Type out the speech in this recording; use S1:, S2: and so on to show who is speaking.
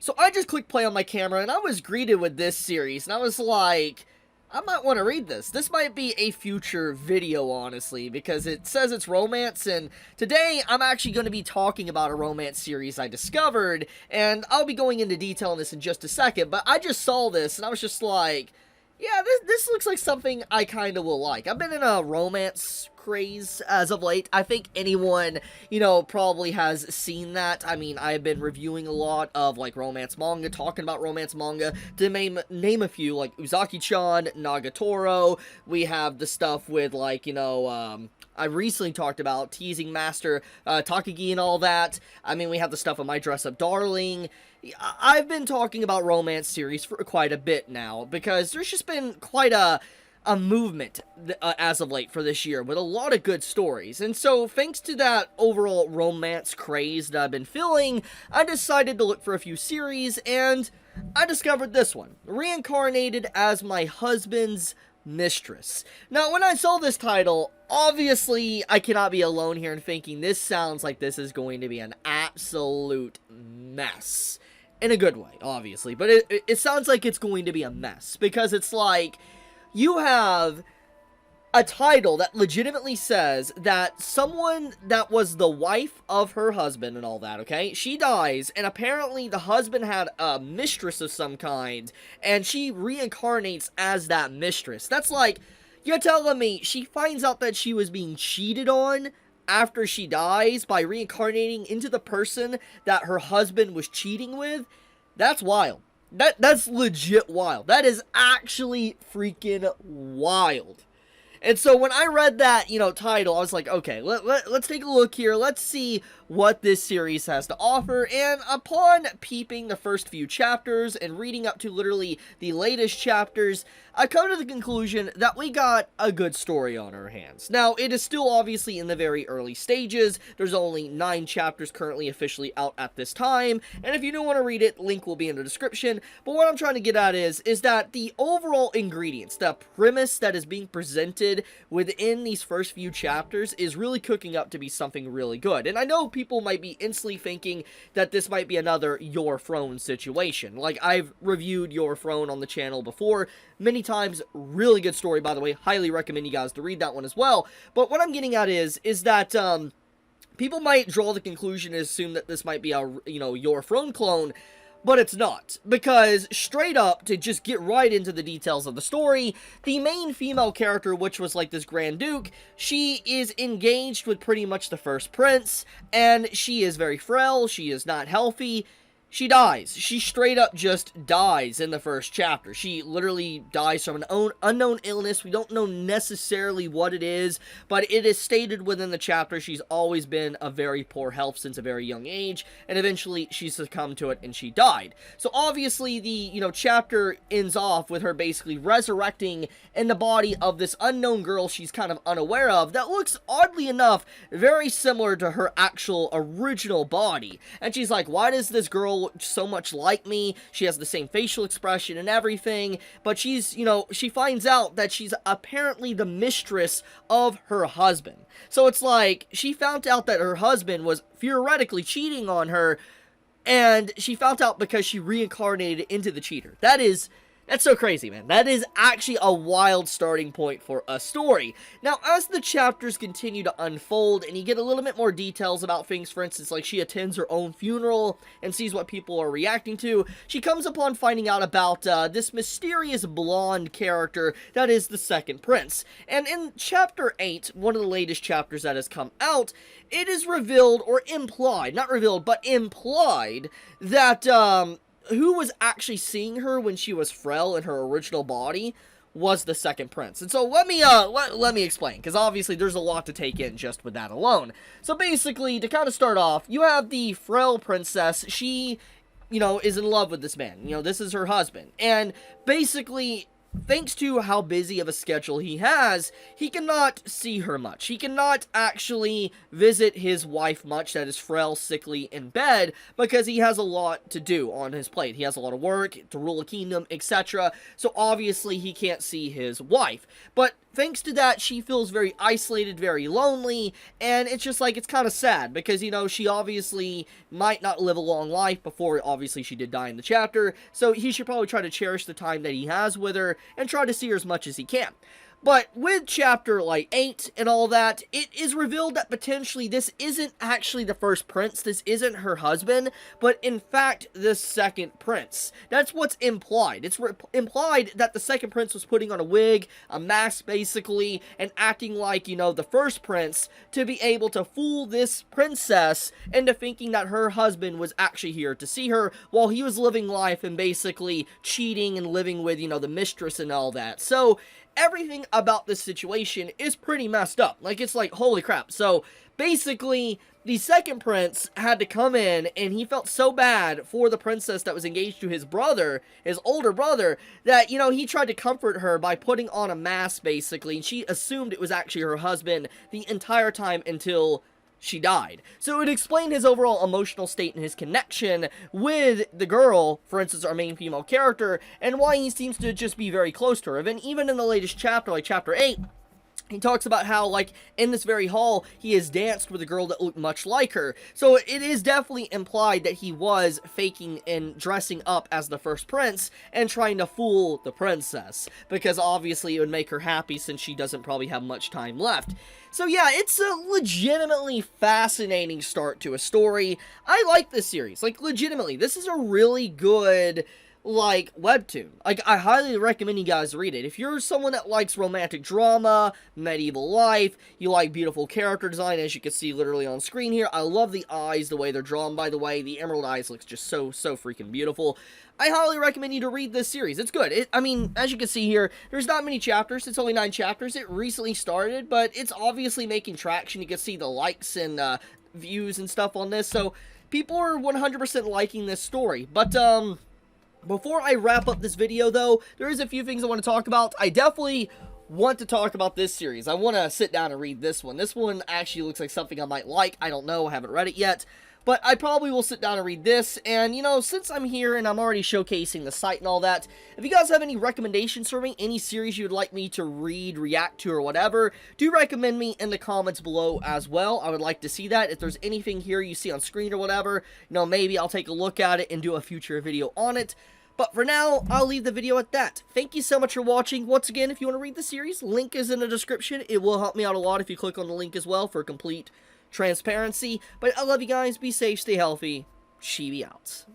S1: So I just clicked play on my camera, and I was greeted with this series, and I was like, I might want to read this. This might be a future video, honestly, because it says it's romance, and today I'm actually going to be talking about a romance series I discovered, and I'll be going into detail on this in just a second, but I just saw this, and I was just like, yeah, this looks like something I kind of will like. I've been in a romance craze as of late. I think anyone, probably has seen that. I mean, I've been reviewing a lot of, like, romance manga, talking about romance manga, to name a few, like Uzaki-chan, Nagatoro. We have the stuff with, like, I recently talked about Teasing Master, Takagi and all that. I mean, we have the stuff with My Dress Up Darling. I've been talking about romance series for quite a bit now, because there's just been quite a movement as of late for this year, with a lot of good stories. And so, thanks to that overall romance craze that I've been feeling, I decided to look for a few series, and I discovered this one, Reincarnated as My Husband's Mistress. Now, when I saw this title, obviously, I cannot be alone here in thinking this sounds like this is going to be an absolute mess. In a good way, obviously, but it sounds like it's going to be a mess, because it's like, you have a title that legitimately says that someone that was the wife of her husband and all that, okay? She dies, and apparently the husband had a mistress of some kind, and she reincarnates as that mistress. That's like, you're telling me she finds out that she was being cheated on after she dies by reincarnating into the person that her husband was cheating with? That's wild. That's legit wild. That is actually freaking wild. And so when I read that, title, I was like, okay, let's take a look here. Let's see what this series has to offer. And upon peeping the first few chapters and reading up to literally the latest chapters, I come to the conclusion that we got a good story on our hands. Now, it is still obviously in the very early stages. There's only 9 chapters currently officially out at this time. And if you do want to read it, link will be in the description. But what I'm trying to get at is that the overall ingredients, the premise that is being presented within these first few chapters is really cooking up to be something really good. And I know people might be instantly thinking that this might be another Your Throne situation. Like, I've reviewed Your Throne on the channel before many times. Really good story, by the way. Highly recommend you guys to read that one as well. But what I'm getting at is that people might draw the conclusion and assume that this might be a Your Throne clone. But it's not, because straight up, to just get right into the details of the story, the main female character, which was like this Grand Duke, she is engaged with pretty much the first prince, and she is very frail, she is not healthy. She dies. She straight up just dies in the first chapter. She literally dies from an unknown illness. We don't know necessarily what it is, but it is stated within the chapter she's always been of very poor health since a very young age, and eventually she succumbed to it and she died. So obviously the, chapter ends off with her basically resurrecting in the body of this unknown girl she's kind of unaware of that looks, oddly enough, very similar to her actual original body. And she's like, why does this girl look so much like me? She has the same facial expression and everything, but she's, she finds out that she's apparently the mistress of her husband. So it's like, she found out that her husband was theoretically cheating on her, and she found out because she reincarnated into the cheater. That's so crazy, man. That is actually a wild starting point for a story. Now, as the chapters continue to unfold, and you get a little bit more details about things, for instance, like she attends her own funeral and sees what people are reacting to, she comes upon finding out about this mysterious blonde character that is the second prince. And in Chapter 8, one of the latest chapters that has come out, it is revealed, or implied, not revealed, but implied, that, who was actually seeing her when she was frail in her original body was the second prince. And so let me explain, because obviously there's a lot to take in just with that alone. So basically, to kind of start off, you have the frail princess. She, is in love with this man. This is her husband. And basically, thanks to how busy of a schedule he has, he cannot see her much. He cannot actually visit his wife much that is frail, sickly, in bed, because he has a lot to do on his plate. He has a lot of work, to rule a kingdom, etc. So obviously he can't see his wife. But thanks to that, she feels very isolated, very lonely, and it's just like, it's kind of sad, because, you know, she obviously might not live a long life before, obviously, she did die in the chapter, so he should probably try to cherish the time that he has with her, and try to see her as much as he can. But with chapter, like, 8 and all that, it is revealed that potentially this isn't actually the first prince, this isn't her husband, but in fact, the second prince. That's what's implied. It's implied that the second prince was putting on a wig, a mask basically, and acting like, you know, the first prince to be able to fool this princess into thinking that her husband was actually here to see her while he was living life and basically cheating and living with, you know, the mistress and all that. So, everything about this situation is pretty messed up. Like, it's like, holy crap. So, basically, the second prince had to come in, and he felt so bad for the princess that was engaged to his brother, his older brother, that, you know, he tried to comfort her by putting on a mask, basically, and she assumed it was actually her husband the entire time until she died. So it explained his overall emotional state and his connection with the girl, for instance, our main female character, and why he seems to just be very close to her. And even in the latest chapter, like chapter 8, he talks about how, like, in this very hall, he has danced with a girl that looked much like her. So it is definitely implied that he was faking and dressing up as the first prince and trying to fool the princess. Because obviously it would make her happy since she doesn't probably have much time left. So yeah, it's a legitimately fascinating start to a story. I like this series. Like, legitimately, this is a really good, like, webtoon. Like, I highly recommend you guys read it. If you're someone that likes romantic drama, medieval life, you like beautiful character design, as you can see literally on screen here. I love the eyes, the way they're drawn, by the way. The emerald eyes looks just so freaking beautiful. I highly recommend you to read this series. It's good. I mean, as you can see here, there's not many chapters. It's only 9 chapters. It recently started, but it's obviously making traction. You can see the likes and views and stuff on this. So, people are 100% liking this story. But, before I wrap up this video, though, there is a few things I want to talk about. I definitely want to talk about this series. I want to sit down and read this one. This one actually looks like something I might like. I don't know. I haven't read it yet. But I probably will sit down and read this. And, you know, since I'm here and I'm already showcasing the site and all that, if you guys have any recommendations for me, any series you would like me to read, react to, or whatever, do recommend me in the comments below as well. I would like to see that. If there's anything here you see on screen or whatever, you know, maybe I'll take a look at it and do a future video on it. But for now, I'll leave the video at that. Thank you so much for watching. Once again, if you want to read the series, link is in the description. It will help me out a lot if you click on the link as well for complete transparency. But I love you guys. Be safe. Stay healthy. Chibi out.